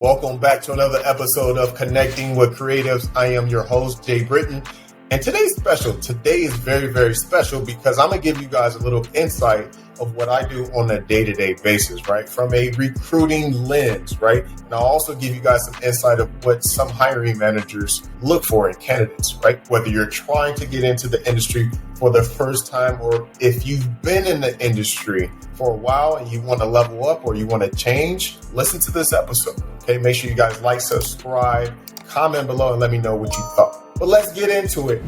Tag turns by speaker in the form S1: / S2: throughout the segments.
S1: Welcome back to another episode of Connecting with Creatives. I am your host, Jay Britton. And today's special. Today is very, very special because I'm going to give you guys a little insight of what I do on a day-to-day basis, right? From a recruiting lens, right? And I'll also give you guys some insight of what some hiring managers look for in candidates, right? Whether you're trying to get into the industry for the first time or if you've been in the industry for a while and you want to level up or you want to change, listen to this episode, okay? Make sure you guys like, subscribe, comment below and let me know what you thought. But let's get into it.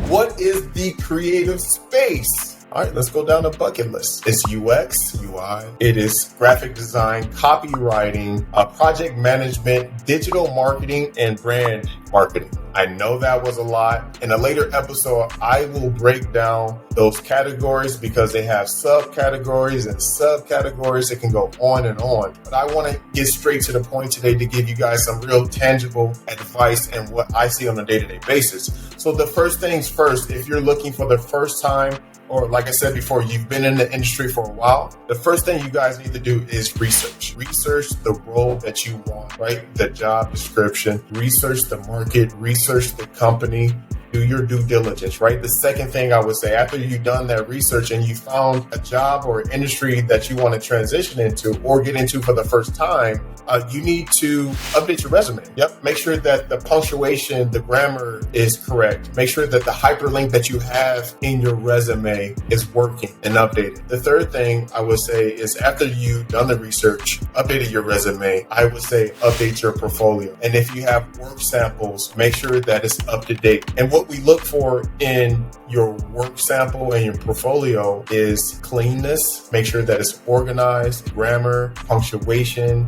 S1: What is the creative space? All right, let's go down the bucket list. It's UX, UI. It is graphic design, copywriting, project management, digital marketing, and brand marketing. I know that was a lot. In a later episode, I will break down those categories because they have subcategories and subcategories. It can go on and on. But I want to get straight to the point today to give you guys some real tangible advice and what I see on a day-to-day basis. So the first things first, if you're looking for the first time, or like I said before, you've been in the industry for a while, the first thing you guys need to do is research. Research the role that you want, right? The job description, research the market, research the company, do your due diligence, right? The second thing I would say, after you've done that research and you found a job or industry that you want to transition into or get into for the first time, you need to update your resume. Yep. Make sure that the punctuation, the grammar is correct. Make sure that the hyperlink that you have in your resume is working and updated. The third thing I would say is after you've done the research, updated your resume, I would say update your portfolio. And if you have work samples, make sure that it's up to date. And what we look for in your work sample and your portfolio is cleanness. Make sure that it's organized, grammar, punctuation.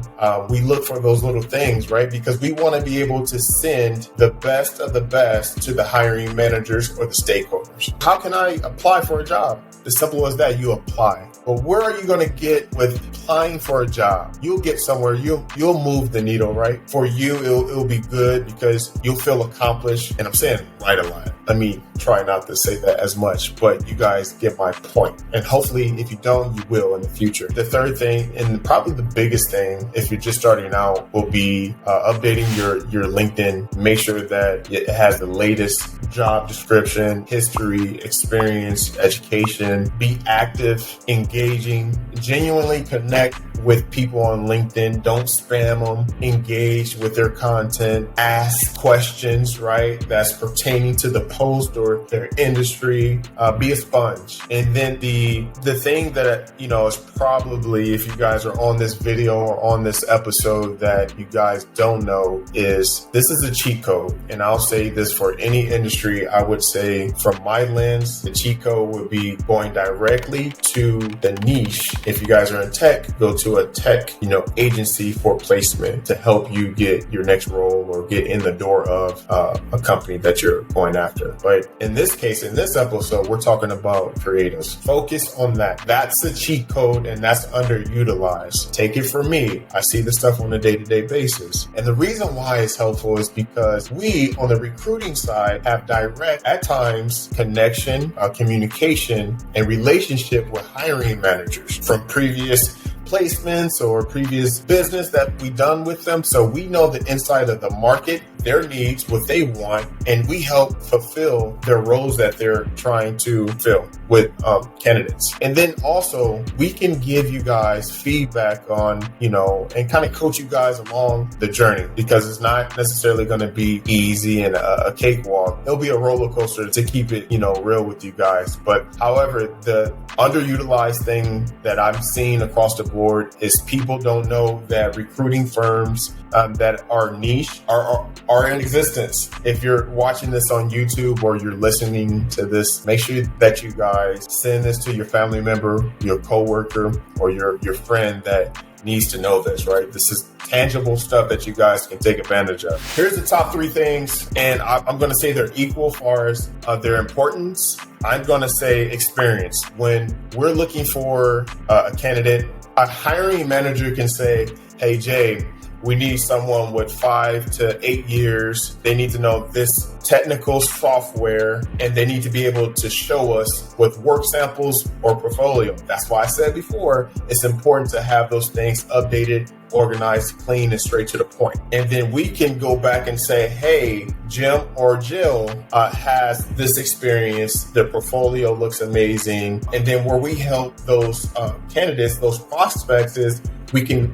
S1: We look for those little things, right? Because we want to be able to send the best of the best to the hiring managers or the stakeholders. How can I apply for a job? As simple as that, you apply. But where are you going to get with applying for a job? You'll get somewhere. You'll move the needle, right? For you, it'll be good because you'll feel accomplished. And I'm saying right a lot. Let me try not to say that as much, but you guys get my point. And hopefully, if you don't, you will in the future. The third thing, and probably the biggest thing, if you're just starting out, will be updating your LinkedIn. Make sure that it has the latest job description, history, experience, education. Be active, engaging, genuinely connect with people on LinkedIn. Don't spam them. Engage with their content. Ask questions, right? That's pertaining to the post or their industry. Be a sponge. And then the thing that, is probably, if you guys are on this video or on this episode that you guys don't know, is this is a cheat code. And I'll say this for any industry. I would say from my lens, the cheat code would be going directly to the niche. If you guys are in tech, go to a tech, agency for placement to help you get your next role or get in the door of a company that you're going after. But in this case, in this episode, we're talking about creatives. Focus on that. That's a cheat code and that's underutilized. Take it from me. I see this stuff on a day-to-day basis. And the reason why it's helpful is because we on the recruiting side have direct, at times, connection, communication, and relationship with hiring managers from previous placements or previous business that we've done with them. So we know the inside of the market, their needs, what they want, and we help fulfill their roles that they're trying to fill with candidates. And then also we can give you guys feedback on, and kind of coach you guys along the journey because it's not necessarily going to be easy and a cakewalk. It'll be a roller coaster to keep it, real with you guys. But however, the underutilized thing that I'm seeing across the board is people don't know that recruiting firms that are niche are in existence. If you're watching this on YouTube or you're listening to this, make sure that you guys send this to your family member, your coworker, or your friend that needs to know this, right? This is tangible stuff that you guys can take advantage of. Here's the top three things, and I'm going to say they're equal as far as their importance. I'm going to say experience. When we're looking for a candidate, a hiring manager can say, hey, Jay, we need someone with 5 to 8 years. They need to know this technical software, and they need to be able to show us with work samples or portfolio. That's why I said before, it's important to have those things updated, organized, clean, and straight to the point. And then we can go back and say, hey, Jim or Jill has this experience. Their portfolio looks amazing. And then where we help those candidates, those prospects, is we can,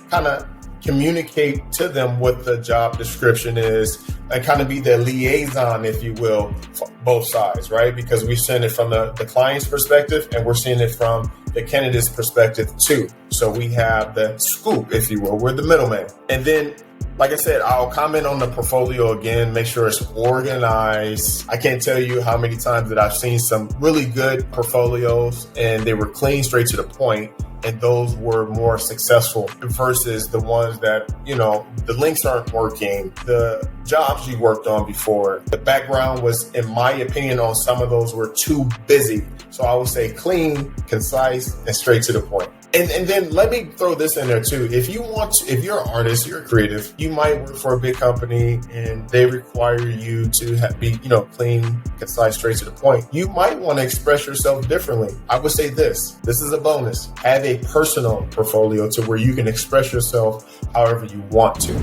S1: kind of communicate to them what the job description is and kind of be the liaison, if you will, for both sides, right? Because we send it from the client's perspective and we're seeing it from the candidate's perspective too. So we have the scoop, if you will. We're the middleman. And then, like I said, I'll comment on the portfolio again, make sure it's organized. I can't tell you how many times that I've seen some really good portfolios and they were clean, straight to the point. And those were more successful versus the ones that, the links aren't working, the jobs you worked on before. The background was, in my opinion, on some of those were too busy. So I would say clean, concise, and straight to the point. And then let me throw this in there too. If you're an artist, you're a creative, you might work for a big company and they require you to be, clean, concise, straight to the point. You might want to express yourself differently. I would say this is a bonus. Have a personal portfolio to where you can express yourself however you want to.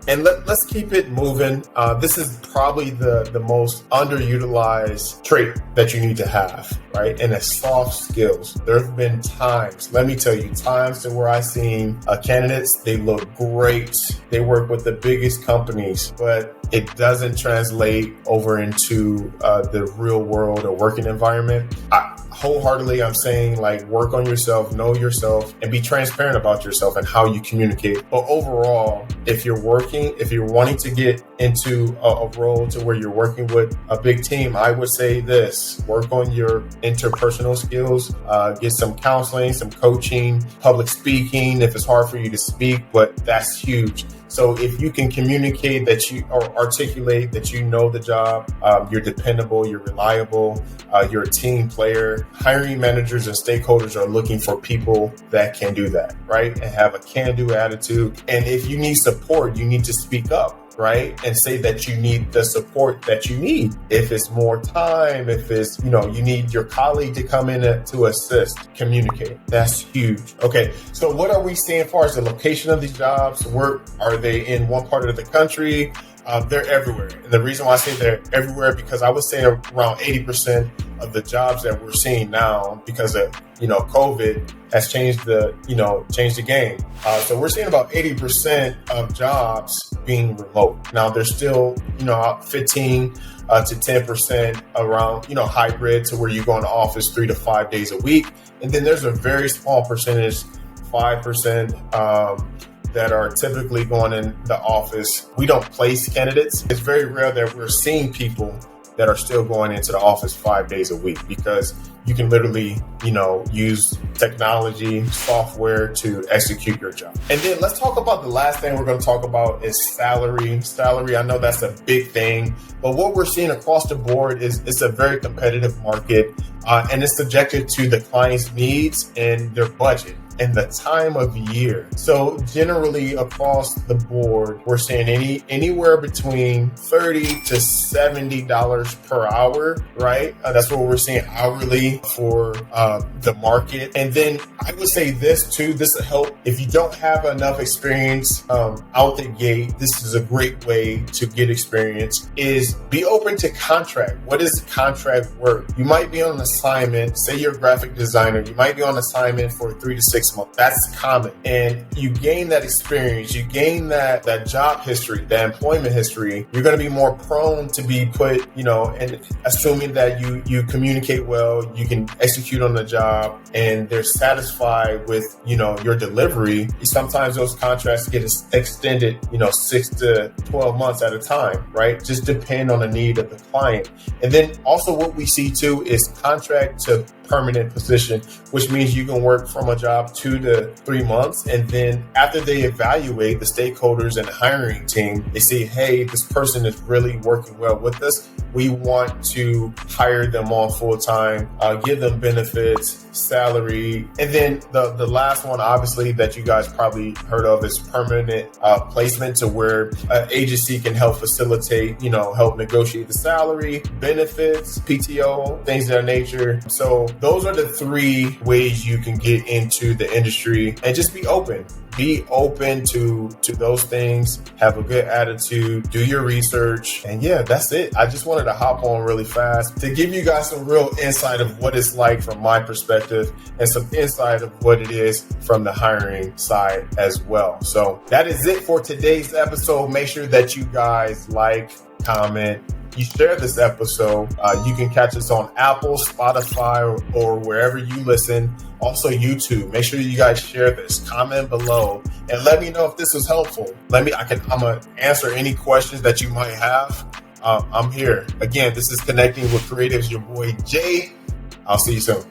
S1: And let's keep it moving. This is probably the most underutilized trait that you need to have, right? And it's soft skills. There have been times, let me tell you, times to where I've seen candidates, they look great. They work with the biggest companies, but it doesn't translate over into the real world or working environment. Wholeheartedly, I'm saying, work on yourself, know yourself, and be transparent about yourself and how you communicate. But overall, if you're wanting to get into a role to where you're working with a big team, I would say this: work on your interpersonal skills, get some counseling, some coaching, public speaking, if it's hard for you to speak, but that's huge. So if you can communicate or articulate that you know the job, you're dependable, you're reliable, you're a team player, hiring managers and stakeholders are looking for people that can do that, right? And have a can-do attitude. And if you need support, you need to speak up, right? And say that you need the support that you need. If it's more time, if it's, you need your colleague to come in to assist, communicate. That's huge. Okay. So what are we seeing as far as the location of these jobs? Where are they in one part of the country? They're everywhere. And the reason why I say they're everywhere, because I would say around 80% of the jobs that we're seeing now, because of, COVID has changed the game. So we're seeing about 80% of jobs being remote. Now there's still, 15 to 10% around, hybrid, to where you go in the office 3 to 5 days a week. And then there's a very small percentage, 5%, that are typically going in the office. We don't place candidates. It's very rare that we're seeing people that are still going into the office 5 days a week, because you can literally, use technology, software to execute your job. And then let's talk about the last thing we're going to talk about is salary. Salary, I know that's a big thing, but what we're seeing across the board is it's a very competitive market, and it's subjected to the client's needs and their budget and the time of year. So generally across the board, we're seeing anywhere between $30 to $70 per hour, right? That's what we're seeing hourly for the market. And then I would say this too, this will help if you don't have enough experience out the gate. This is a great way to get experience, is be open to contract. What is contract work? You might be on an assignment, say you're a graphic designer, you might be on assignment for 3 to 6 months. That's common. And you gain that experience, you gain that job history, that employment history. You're going to be more prone to be put, and assuming that you communicate well, you can execute on the job, and they're satisfied with, your delivery. Sometimes those contracts get extended, 6 to 12 months at a time, right? Just depend on the need of the client. And then also what we see too is contract to permanent position, which means you can work from a job 2 to 3 months. And then after they evaluate, the stakeholders and the hiring team, they say, hey, this person is really working well with us. We want to hire them on full time, give them benefits, salary. And then the last one, obviously, that you guys probably heard of is permanent placement, to where an agency can help facilitate, help negotiate the salary, benefits, PTO, things of that nature. So those are the 3 ways you can get into the industry, and just be open. Be open to those things. Have a good attitude. Do your research. And yeah, that's it. I just wanted to hop on really fast to give you guys some real insight of what it's like from my perspective, and some insight of what it is from the hiring side as well. So that is it for today's episode. Make sure that you guys like, comment, you share this episode. You can catch us on Apple, Spotify, or wherever you listen. Also YouTube. Make sure you guys share this. Comment below and let me know if this was helpful. I'm gonna answer any questions that you might have. I'm here. Again, this is Connecting with Creatives, your boy Jay. I'll see you soon.